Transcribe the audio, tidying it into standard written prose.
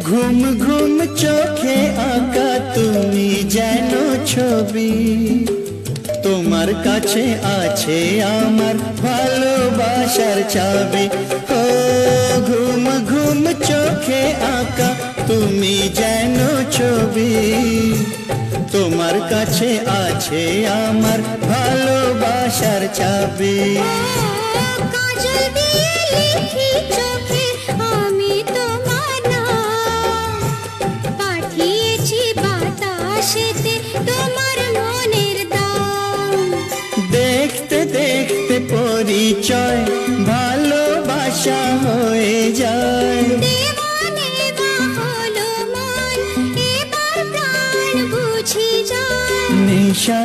ঘুম ঘুম চোখে আঁকা তুমি যেন ছবি, তোমার কাছে আছে আমার ভালোবাসার চাবি। ও ঘুম ঘুম চোখে আঁকা তুমি যেন ছবি, তোমার কাছে আছে আমার ভালোবাসার চাবি। কাজল দিয়ে লিখি চোখে আমি তোমার নাম, পাঠিয়েছি বাতাসেতে তোমার মনের দাম। দেখতে দেখতে পরিচয় ভালোবাসা হয়ে যায়, দেওয়ানে বা হলো মন এবার প্রাণ বুঝি যায়। নেশা